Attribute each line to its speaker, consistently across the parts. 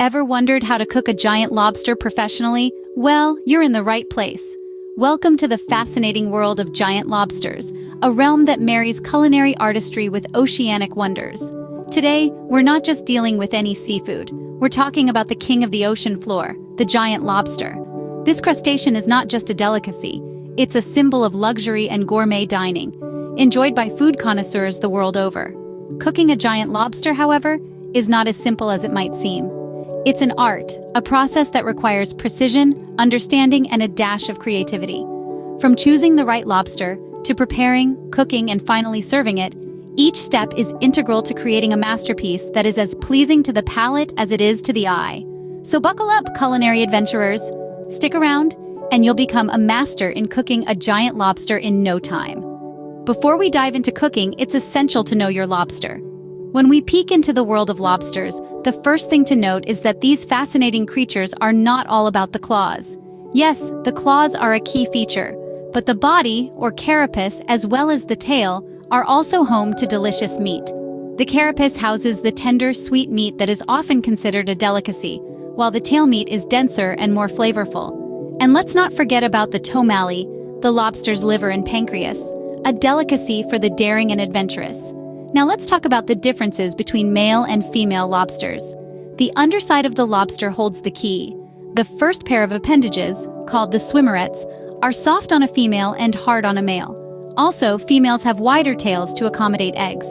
Speaker 1: Ever wondered how to cook a giant lobster professionally? Well, you're in the right place. Welcome to the fascinating world of giant lobsters, a realm that marries culinary artistry with oceanic wonders. Today, we're not just dealing with any seafood. We're talking about the king of the ocean floor, the giant lobster. This crustacean is not just a delicacy. It's a symbol of luxury and gourmet dining, enjoyed by food connoisseurs the world over. Cooking a giant lobster, however, is not as simple as it might seem. It's an art, a process that requires precision, understanding, and a dash of creativity. From choosing the right lobster, to preparing, cooking, and finally serving it, each step is integral to creating a masterpiece that is as pleasing to the palate as it is to the eye. So buckle up, culinary adventurers. Stick around, and you'll become a master in cooking a giant lobster in no time. Before we dive into cooking, it's essential to know your lobster. When we peek into the world of lobsters, the first thing to note is that these fascinating creatures are not all about the claws. Yes, the claws are a key feature, but the body, or carapace, as well as the tail, are also home to delicious meat. The carapace houses the tender, sweet meat that is often considered a delicacy, while the tail meat is denser and more flavorful. And let's not forget about the tomalley, the lobster's liver and pancreas, a delicacy for the daring and adventurous. Now let's talk about the differences between male and female lobsters. The underside of the lobster holds the key. The first pair of appendages, called the swimmerets, are soft on a female and hard on a male. Also, females have wider tails to accommodate eggs.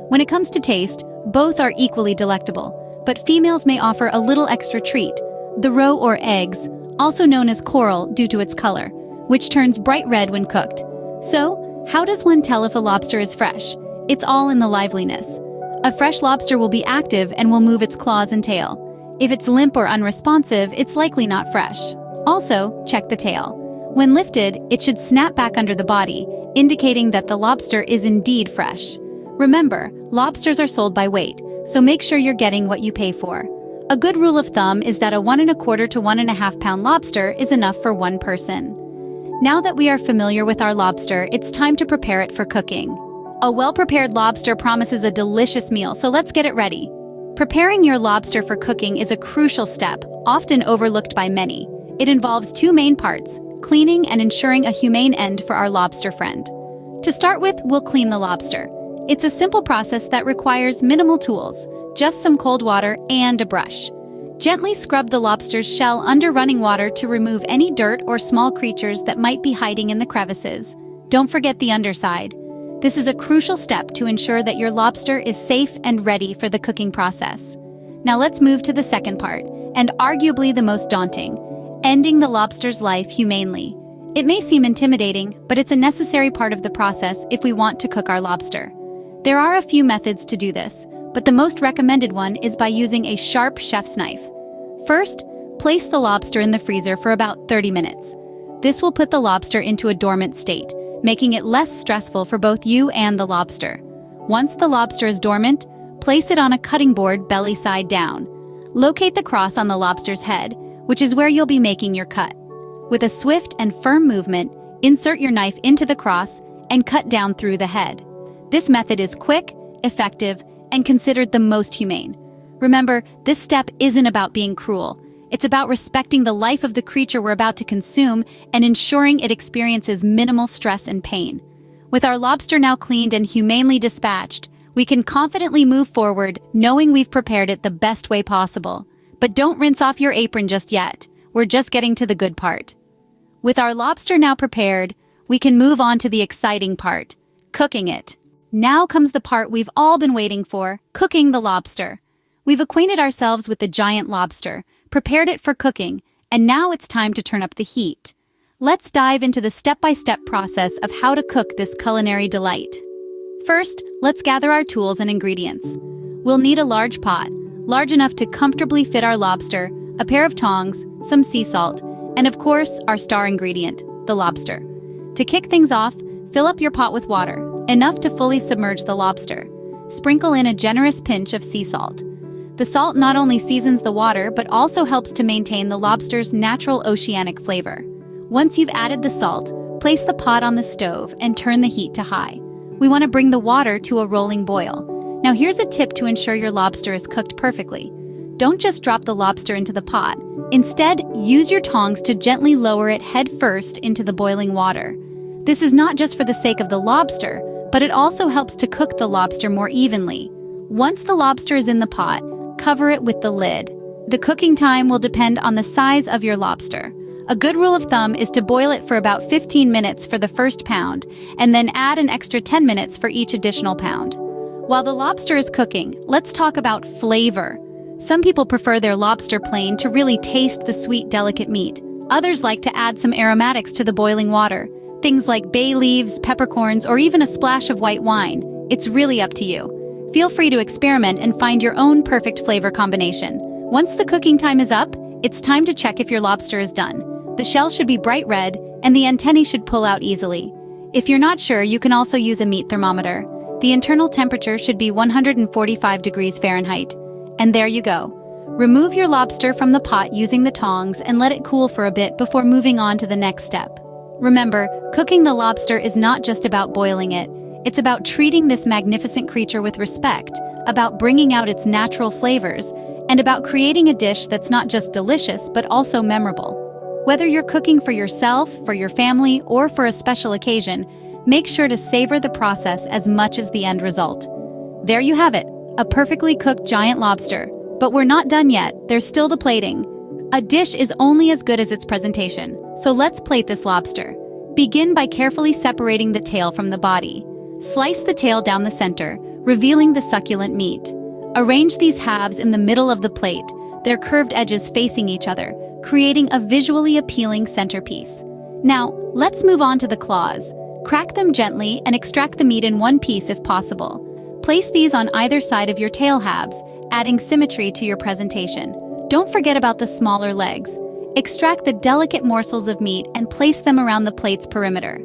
Speaker 1: When it comes to taste, both are equally delectable, but females may offer a little extra treat, the roe or eggs, also known as coral due to its color, which turns bright red when cooked. So, how does one tell if a lobster is fresh? It's all in the liveliness. A fresh lobster will be active and will move its claws and tail. If it's limp or unresponsive, it's likely not fresh. Also, check the tail. When lifted, it should snap back under the body, indicating that the lobster is indeed fresh. Remember, lobsters are sold by weight, so make sure you're getting what you pay for. A good rule of thumb is that a 1¼ to 1½ pound lobster is enough for one person. Now that we are familiar with our lobster, it's time to prepare it for cooking. A well-prepared lobster promises a delicious meal, so let's get it ready. Preparing your lobster for cooking is a crucial step, often overlooked by many. It involves two main parts: cleaning and ensuring a humane end for our lobster friend. To start with, we'll clean the lobster. It's a simple process that requires minimal tools, just some cold water and a brush. Gently scrub the lobster's shell under running water to remove any dirt or small creatures that might be hiding in the crevices. Don't forget the underside. This is a crucial step to ensure that your lobster is safe and ready for the cooking process. Now let's move to the second part, and arguably the most daunting: ending the lobster's life humanely. It may seem intimidating, but it's a necessary part of the process if we want to cook our lobster. There are a few methods to do this, but the most recommended one is by using a sharp chef's knife. First, place the lobster in the freezer for about 30 minutes. This will put the lobster into a dormant state, making it less stressful for both you and the lobster. Once the lobster is dormant, place it on a cutting board belly side down. Locate the cross on the lobster's head, which is where you'll be making your cut. With a swift and firm movement, insert your knife into the cross and cut down through the head. This method is quick, effective, and considered the most humane. Remember, this step isn't about being cruel. It's about respecting the life of the creature we're about to consume and ensuring it experiences minimal stress and pain. With our lobster now cleaned and humanely dispatched, we can confidently move forward knowing we've prepared it the best way possible. But don't rinse off your apron just yet. We're just getting to the good part. With our lobster now prepared, we can move on to the exciting part: cooking it. Now comes the part we've all been waiting for: cooking the lobster. We've acquainted ourselves with the giant lobster, prepared it for cooking, and now it's time to turn up the heat. Let's dive into the step-by-step process of how to cook this culinary delight. First, let's gather our tools and ingredients. We'll need a large pot, large enough to comfortably fit our lobster, a pair of tongs, some sea salt, and of course, our star ingredient, the lobster. To kick things off, fill up your pot with water, enough to fully submerge the lobster. Sprinkle in a generous pinch of sea salt. The salt not only seasons the water, but also helps to maintain the lobster's natural oceanic flavor. Once you've added the salt, place the pot on the stove and turn the heat to high. We want to bring the water to a rolling boil. Now here's a tip to ensure your lobster is cooked perfectly. don't just drop the lobster into the pot. Instead, use your tongs to gently lower it head first into the boiling water. This is not just for the sake of the lobster, but it also helps to cook the lobster more evenly. Once the lobster is in the pot, cover it with the lid. The cooking time will depend on the size of your lobster. A good rule of thumb is to boil it for about 15 minutes for the first pound, and then add an extra 10 minutes for each additional pound. While the lobster is cooking, let's talk about flavor. Some people prefer their lobster plain to really taste the sweet, delicate meat. Others like to add some aromatics to the boiling water. Things like bay leaves, peppercorns, or even a splash of white wine. It's really up to you. Feel free to experiment and find your own perfect flavor combination. Once the cooking time is up, it's time to check if your lobster is done. The shell should be bright red, and the antennae should pull out easily. If you're not sure, you can also use a meat thermometer. The internal temperature should be 145 degrees Fahrenheit. And there you go. Remove your lobster from the pot using the tongs and let it cool for a bit before moving on to the next step. Remember, cooking the lobster is not just about boiling it. It's about treating this magnificent creature with respect, about bringing out its natural flavors, and about creating a dish that's not just delicious but also memorable. Whether you're cooking for yourself, for your family, or for a special occasion, make sure to savor the process as much as the end result. There you have it, a perfectly cooked giant lobster. But we're not done yet, there's still the plating. A dish is only as good as its presentation, so let's plate this lobster. Begin by carefully separating the tail from the body. Slice the tail down the center, revealing the succulent meat. Arrange these halves in the middle of the plate, their curved edges facing each other, creating a visually appealing centerpiece. Now, let's move on to the claws. Crack them gently and extract the meat in one piece if possible. Place these on either side of your tail halves, adding symmetry to your presentation. Don't forget about the smaller legs. Extract the delicate morsels of meat and place them around the plate's perimeter.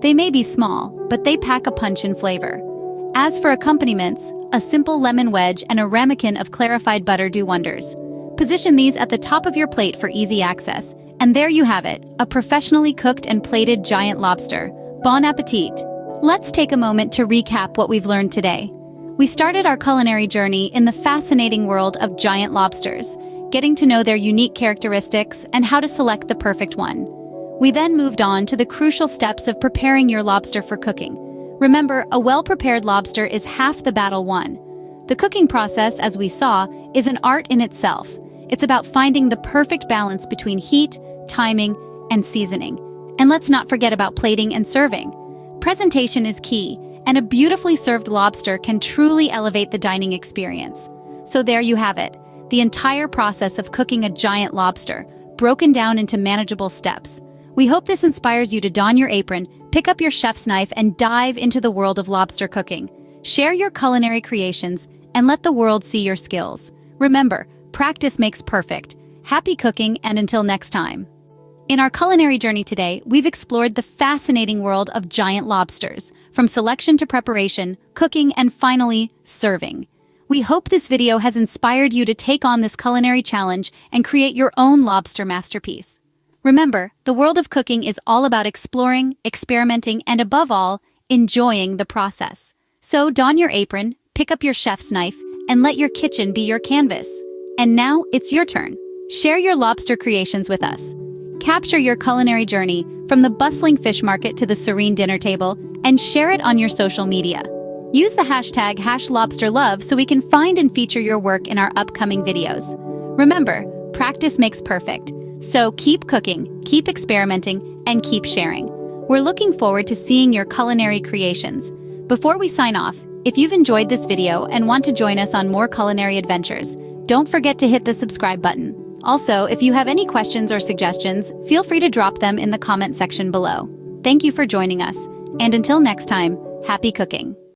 Speaker 1: They may be small, but they pack a punch in flavor. As for accompaniments, a simple lemon wedge and a ramekin of clarified butter do wonders. Position these at the top of your plate for easy access. And there you have it, a professionally cooked and plated giant lobster. Bon appetit! Let's take a moment to recap what we've learned today. We started our culinary journey in the fascinating world of giant lobsters, getting to know their unique characteristics and how to select the perfect one. We then moved on to the crucial steps of preparing your lobster for cooking. Remember, a well-prepared lobster is half the battle won. The cooking process, as we saw, is an art in itself. It's about finding the perfect balance between heat, timing, and seasoning. And let's not forget about plating and serving. Presentation is key, and a beautifully served lobster can truly elevate the dining experience. So there you have it, the entire process of cooking a giant lobster, broken down into manageable steps. We hope this inspires you to don your apron, pick up your chef's knife, and dive into the world of lobster cooking. Share your culinary creations, and let the world see your skills. Remember, practice makes perfect. Happy cooking, and until next time. In our culinary journey today, we've explored the fascinating world of giant lobsters, from selection to preparation, cooking, and finally, serving. We hope this video has inspired you to take on this culinary challenge and create your own lobster masterpiece. Remember, the world of cooking is all about exploring, experimenting, and above all, enjoying the process. So don your apron, pick up your chef's knife, and let your kitchen be your canvas. And now, it's your turn. Share your lobster creations with us. Capture your culinary journey from the bustling fish market to the serene dinner table and share it on your social media. Use the hashtag #LobsterLove so we can find and feature your work in our upcoming videos. Remember, practice makes perfect. So keep cooking, keep experimenting, and keep sharing. We're looking forward to seeing your culinary creations. Before we sign off, if you've enjoyed this video and want to join us on more culinary adventures, don't forget to hit the subscribe button. Also, if you have any questions or suggestions, feel free to drop them in the comment section below. Thank you for joining us, and until next time, happy cooking!